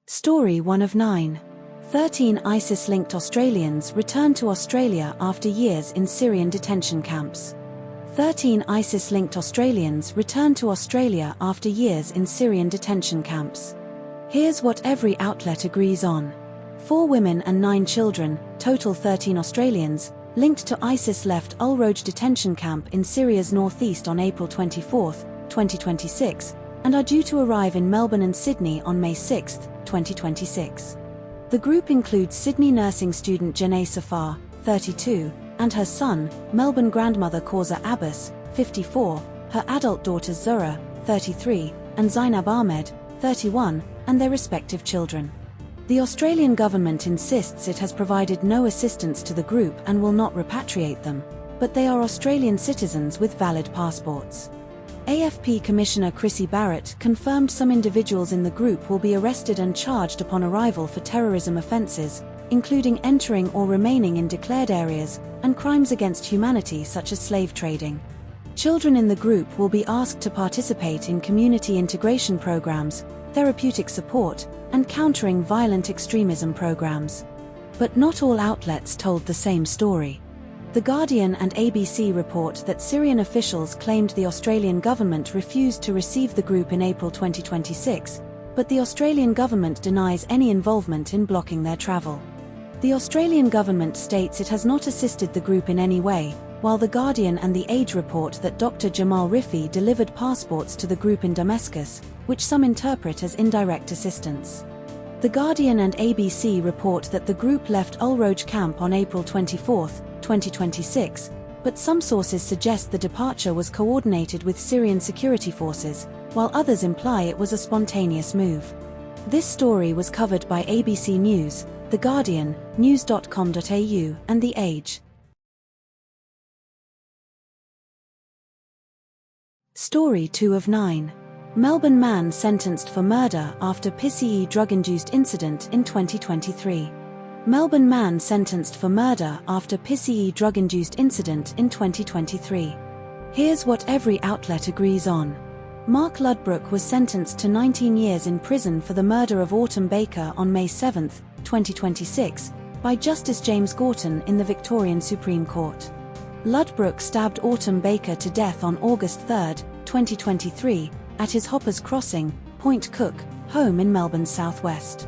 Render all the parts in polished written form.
Story 1 of 9. 13 ISIS-linked Australians returned to Australia after years in Syrian detention camps. 13 ISIS-linked Australians returned to Australia after years in Syrian detention camps. Here's what every outlet agrees on. 4 women and 9 children, total 13 Australians, linked to ISIS left Al Roj detention camp in Syria's northeast on April 24, 2026, and are due to arrive in Melbourne and Sydney on May 6, 2026. The group includes Sydney nursing student Janae Safar, 32, and her son, Melbourne grandmother Kauza Abbas, 54, her adult daughters Zura, 33, and Zainab Ahmed, 31, and their respective children. The Australian government insists it has provided no assistance to the group and will not repatriate them, but they are Australian citizens with valid passports. AFP Commissioner Chrissy Barrett confirmed some individuals in the group will be arrested and charged upon arrival for terrorism offences, including entering or remaining in declared areas, and crimes against humanity such as slave trading. Children in the group will be asked to participate in community integration programs, therapeutic support, and countering violent extremism programs. But not all outlets told the same story. The Guardian and ABC report that Syrian officials claimed the Australian government refused to receive the group in April 2026, but the Australian government denies any involvement in blocking their travel. The Australian government states it has not assisted the group in any way, while The Guardian and The Age report that Dr. Jamal Rifi delivered passports to the group in Damascus, which some interpret as indirect assistance. The Guardian and ABC report that the group left Al Roj camp on April 24, 2026, but some sources suggest the departure was coordinated with Syrian security forces, while others imply it was a spontaneous move. This story was covered by ABC News, The Guardian, news.com.au, and The Age. Story 2 of 9. Melbourne man sentenced for murder after PCE drug-induced incident in 2023. Melbourne man sentenced for murder after PCE drug-induced incident in 2023. Here's what every outlet agrees on. Mark Ludbrook was sentenced to 19 years in prison for the murder of Autumn Baker on May 7, 2026, by Justice James Gorton in the Victorian Supreme Court. Ludbrook stabbed Autumn Baker to death on August 3, 2023, at his Hoppers Crossing, Point Cook, home in Melbourne's southwest.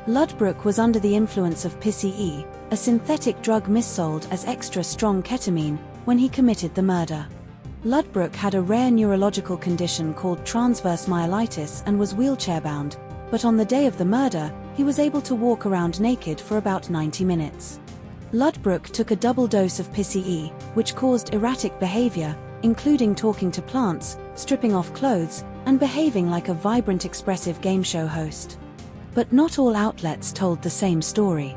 Ludbrook was under the influence of PCE, a synthetic drug missold as extra-strong ketamine, when he committed the murder. Ludbrook had a rare neurological condition called transverse myelitis and was wheelchair-bound, but on the day of the murder, he was able to walk around naked for about 90 minutes. Ludbrook took a double dose of PCE, which caused erratic behavior, including talking to plants, stripping off clothes, and behaving like a vibrant, expressive game show host. But not all outlets told the same story.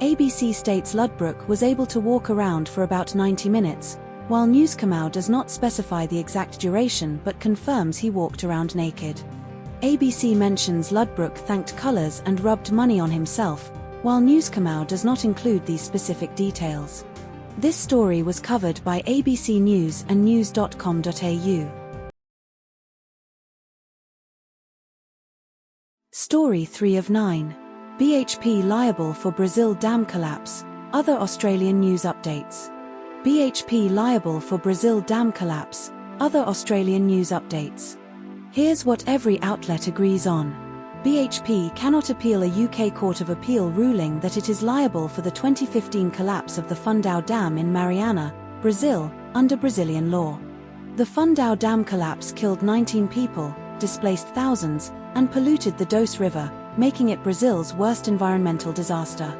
ABC states Ludbrook was able to walk around for about 90 minutes, while Newscomau does not specify the exact duration but confirms he walked around naked. ABC mentions Ludbrook thanked colours and rubbed money on himself, while Newscomau does not include these specific details. This story was covered by ABC News and news.com.au. Story 3 of 9. BHP liable for Brazil dam collapse, other Australian news updates. BHP liable for Brazil dam collapse, other Australian news updates. Here's what every outlet agrees on. BHP cannot appeal a UK Court of Appeal ruling that it is liable for the 2015 collapse of the Fundão Dam in Mariana, Brazil, under Brazilian law. The Fundão Dam collapse killed 19 people, displaced thousands, and polluted the Doce River, making it Brazil's worst environmental disaster.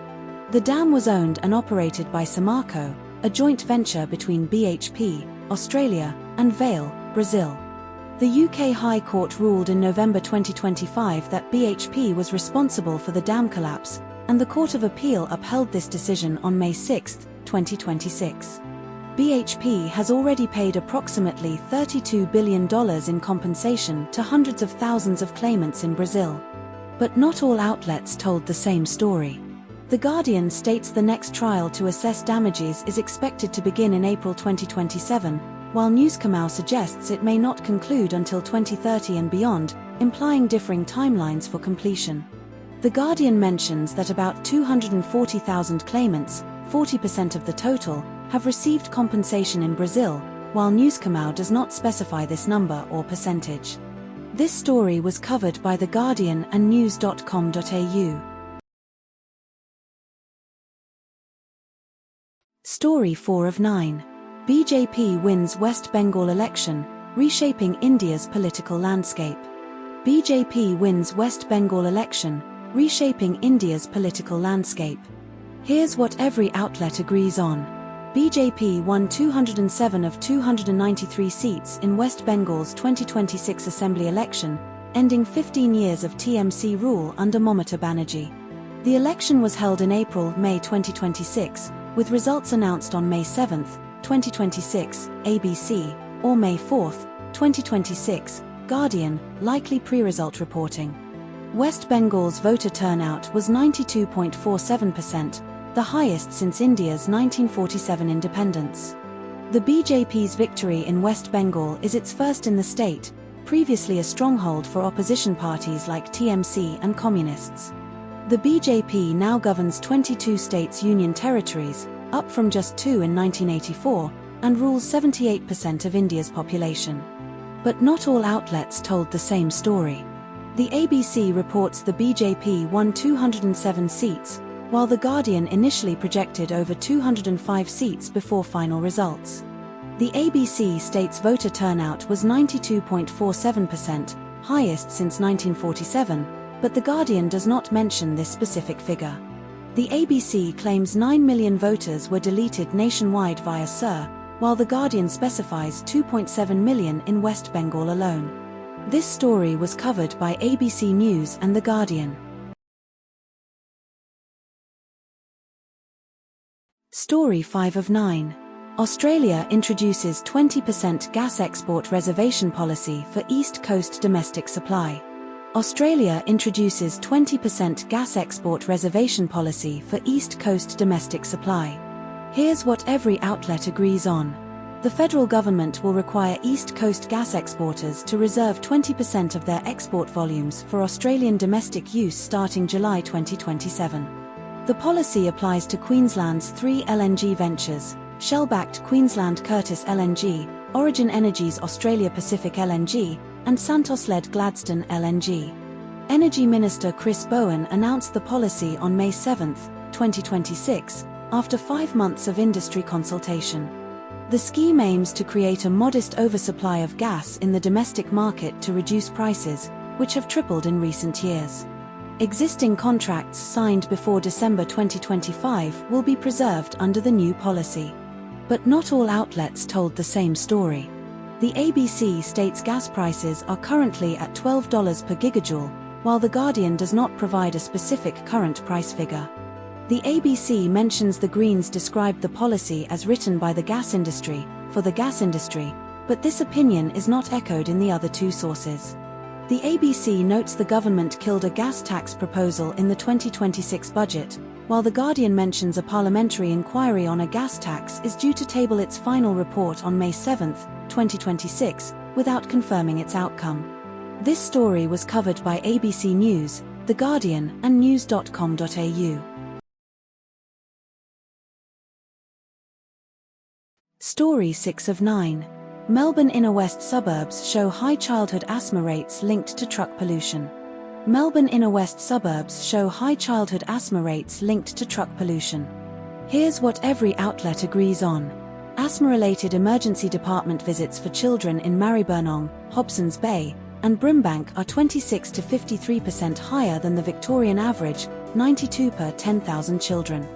The dam was owned and operated by Samarco, a joint venture between BHP, Australia, and Vale, Brazil. The UK High Court ruled in November 2025 that BHP was responsible for the dam collapse, and the Court of Appeal upheld this decision on May 6, 2026. BHP has already paid approximately $32 billion in compensation to hundreds of thousands of claimants in Brazil. But not all outlets told the same story. The Guardian states the next trial to assess damages is expected to begin in April 2027, while Newscomau suggests it may not conclude until 2030 and beyond, implying differing timelines for completion. The Guardian mentions that about 240,000 claimants, 40% of the total, have received compensation in Brazil, while Newscomau does not specify this number or percentage. This story was covered by The Guardian and news.com.au. Story 4 of 9. BJP wins West Bengal election, reshaping India's political landscape. BJP wins West Bengal election, reshaping India's political landscape. Here's what every outlet agrees on. BJP won 207 of 293 seats in West Bengal's 2026 assembly election, ending 15 years of TMC rule under Mamata Banerjee. The election was held in April-May 2026, with results announced on May 7, 2026, ABC, or May 4, 2026, Guardian, likely pre-result reporting. West Bengal's voter turnout was 92.47%, the highest since India's 1947 independence. The BJP's victory in West Bengal is its first in the state, previously a stronghold for opposition parties like TMC and Communists. The BJP now governs 22 states' union territories, up from just 2 in 1984, and rules 78% of India's population. But not all outlets told the same story. The ABC reports the BJP won 207 seats, while The Guardian initially projected over 205 seats before final results. The ABC states voter turnout was 92.47%, highest since 1947, but The Guardian does not mention this specific figure. The ABC claims 9 million voters were deleted nationwide via SIR, while The Guardian specifies 2.7 million in West Bengal alone. This story was covered by ABC News and The Guardian. Story 5 of 9. Australia introduces 20% gas export reservation policy for East Coast domestic supply. Australia introduces 20% gas export reservation policy for East Coast domestic supply. Here's what every outlet agrees on. The federal government will require East Coast gas exporters to reserve 20% of their export volumes for Australian domestic use starting July 2027. The policy applies to Queensland's 3 LNG ventures, Shell-backed Queensland Curtis LNG, Origin Energy's Australia Pacific LNG, and Santos-led Gladstone LNG. Energy Minister Chris Bowen announced the policy on May 7, 2026, after 5 months of industry consultation. The scheme aims to create a modest oversupply of gas in the domestic market to reduce prices, which have tripled in recent years. Existing contracts signed before December 2025 will be preserved under the new policy. But not all outlets told the same story. The ABC states gas prices are currently at $12 per gigajoule, while The Guardian does not provide a specific current price figure. The ABC mentions the Greens described the policy as written by the gas industry, for the gas industry, but this opinion is not echoed in the other 2 sources. The ABC notes the government killed a gas tax proposal in the 2026 budget, while The Guardian mentions a parliamentary inquiry on a gas tax is due to table its final report on May 7, 2026, without confirming its outcome. This story was covered by ABC News, The Guardian, and news.com.au. Story 6 of 9. Melbourne inner west suburbs show high childhood asthma rates linked to truck pollution. Melbourne inner west suburbs show high childhood asthma rates linked to truck pollution. Here's what every outlet agrees on. Asthma-related emergency department visits for children in Maribyrnong, Hobsons Bay, and Brimbank are 26 to 53% higher than the Victorian average, 92 per 10,000 children.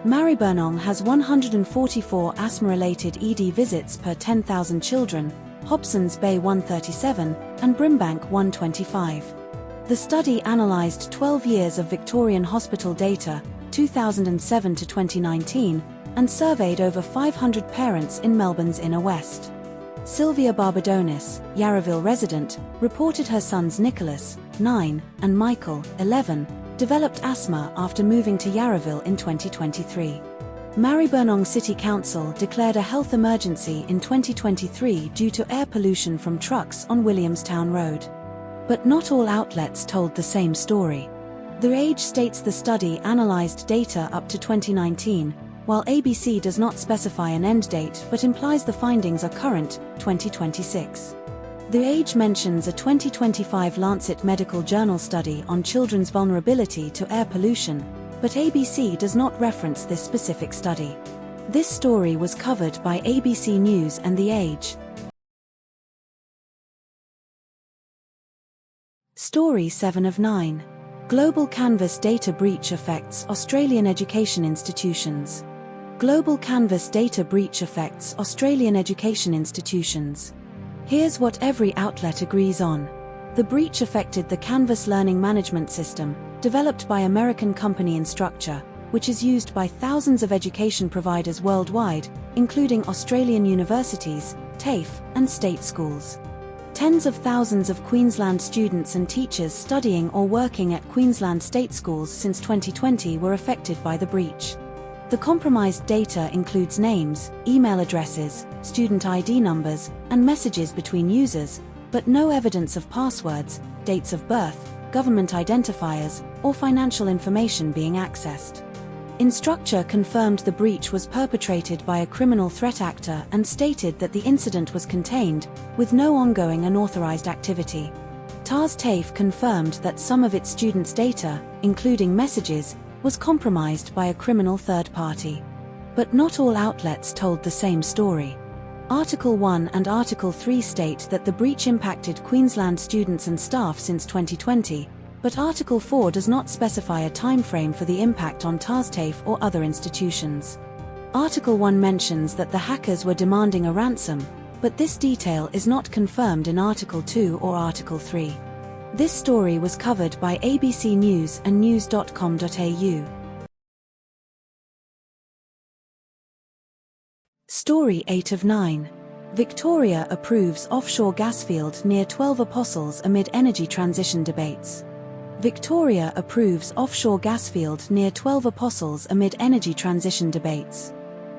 Maribyrnong has 144 asthma-related ED visits per 10,000 children, Hobsons Bay 137, and Brimbank 125. The study analysed 12 years of Victorian hospital data, 2007 to 2019, and surveyed over 500 parents in Melbourne's inner west. Sylvia Barbadonis, Yarraville resident, reported her sons Nicholas, 9, and Michael, 11, developed asthma after moving to Yarraville in 2023. Maribyrnong City Council declared a health emergency in 2023 due to air pollution from trucks on Williamstown Road. But not all outlets told the same story. The Age states the study analyzed data up to 2019, while ABC does not specify an end date but implies the findings are current, 2026. The Age mentions a 2025 Lancet Medical Journal study on children's vulnerability to air pollution, but ABC does not reference this specific study. This story was covered by ABC News and The Age. Story 7 of 9. Global Canvas data breach affects Australian education institutions. Global Canvas data breach affects Australian education institutions. Here's what every outlet agrees on. The breach affected the Canvas learning management system, developed by American company Instructure, which is used by thousands of education providers worldwide, including Australian universities, TAFE, and state schools. Tens of thousands of Queensland students and teachers studying or working at Queensland state schools since 2020 were affected by the breach. The compromised data includes names, email addresses, student ID numbers, and messages between users, but no evidence of passwords, dates of birth, government identifiers, or financial information being accessed. Instructure confirmed the breach was perpetrated by a criminal threat actor and stated that the incident was contained, with no ongoing unauthorized activity. TAFE confirmed that some of its students' data, including messages, was compromised by a criminal third party. But not all outlets told the same story. Article 1 and Article 3 state that the breach impacted Queensland students and staff since 2020, but Article 4 does not specify a timeframe for the impact on TAFE or other institutions. Article 1 mentions that the hackers were demanding a ransom, but this detail is not confirmed in Article 2 or Article 3. This story was covered by ABC News and news.com.au. Story 8 of 9. Victoria approves offshore gasfield near 12 Apostles amid energy transition debates. Victoria approves offshore gasfield near 12 Apostles amid energy transition debates.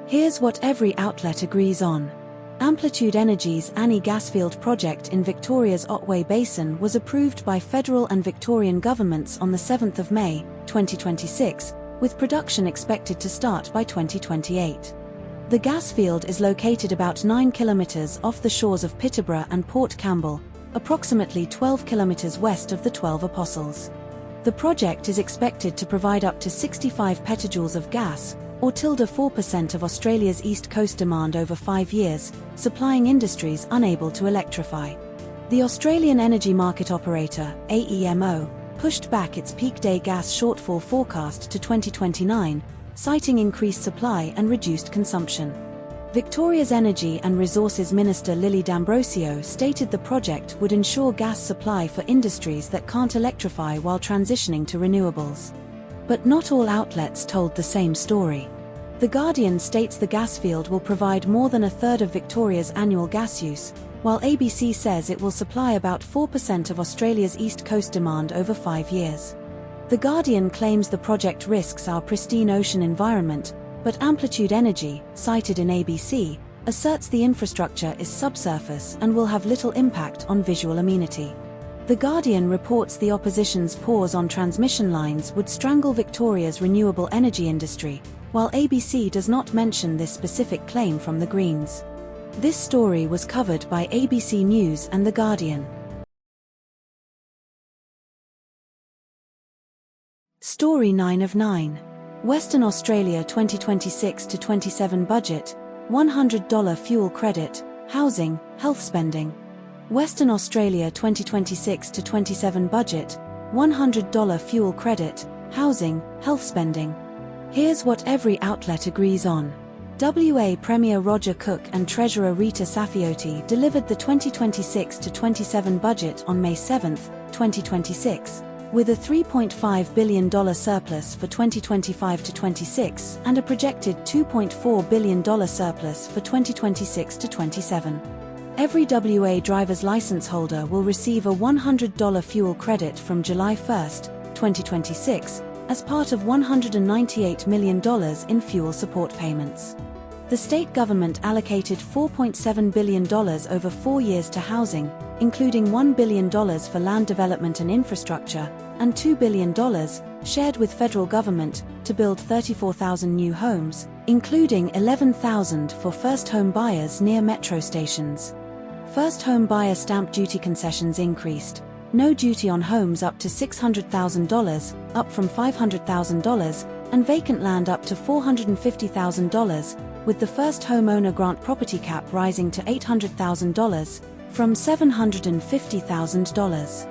Here's what every outlet agrees on. Amplitude Energy's Annie Gasfield project in Victoria's Otway Basin was approved by federal and Victorian governments on the 7th of May, 2026, with production expected to start by 2028. The gas field is located about 9 kilometers off the shores of Peterborough and Port Campbell, approximately 12 kilometers west of the 12 Apostles. The project is expected to provide up to 65 petajoules of gas, or 4% of Australia's East Coast demand over 5 years, supplying industries unable to electrify. The Australian Energy Market Operator, AEMO, pushed back its peak day gas shortfall forecast to 2029, citing increased supply and reduced consumption. Victoria's Energy and Resources Minister Lily D'Ambrosio stated the project would ensure gas supply for industries that can't electrify while transitioning to renewables. But not all outlets told the same story. The Guardian states the gas field will provide more than a third of Victoria's annual gas use, while ABC says it will supply about 4% of Australia's East Coast demand over 5 years. The Guardian claims the project risks our pristine ocean environment, but Amplitude Energy, cited in ABC, asserts the infrastructure is subsurface and will have little impact on visual amenity. The Guardian reports the opposition's pause on transmission lines would strangle Victoria's renewable energy industry, while ABC does not mention this specific claim from the Greens. This story was covered by ABC News and The Guardian. Story 9 of 9. Western Australia 2026-27 budget, $100 fuel credit, housing, health spending. Western Australia 2026-27 budget, $100 fuel credit, housing, health spending. Here's what every outlet agrees on. WA Premier Roger Cook and Treasurer Rita Saffioti delivered the 2026-27 budget on May 7, 2026. With a $3.5 billion surplus for 2025-26 and a projected $2.4 billion surplus for 2026-27. Every WA driver's license holder will receive a $100 fuel credit from July 1, 2026, as part of $198 million in fuel support payments. The state government allocated $4.7 billion over 4 years to housing, including $1 billion for land development and infrastructure, and $2 billion, shared with federal government, to build 34,000 new homes, including 11,000 for first home buyers near metro stations. First home buyer stamp duty concessions increased. No duty on homes up to $600,000, up from $500,000, and vacant land up to $450,000, with the first homeowner grant property cap rising to $800,000, from $750,000.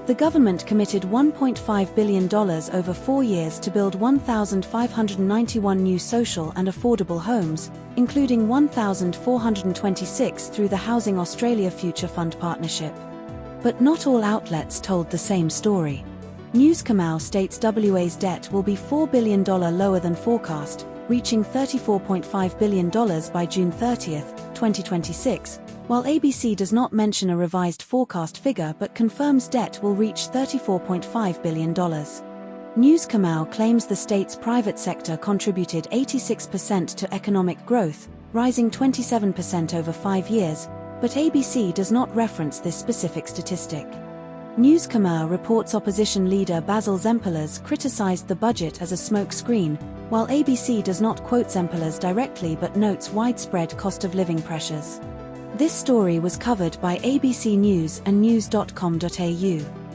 The government committed $1.5 billion over 4 years to build 1,591 new social and affordable homes, including 1,426 through the Housing Australia Future Fund partnership. But not all outlets told the same story. News Kamau states WA's debt will be $4 billion lower than forecast, reaching $34.5 billion by June 30, 2026, while ABC does not mention a revised forecast figure but confirms debt will reach $34.5 billion. News Kamau claims the state's private sector contributed 86% to economic growth, rising 27% over 5 years, but ABC does not reference this specific statistic. News Kamau reports opposition leader Basil Zempilas criticized the budget as a smokescreen, while ABC does not quote Zempilas directly but notes widespread cost of living pressures. This story was covered by ABC News and news.com.au.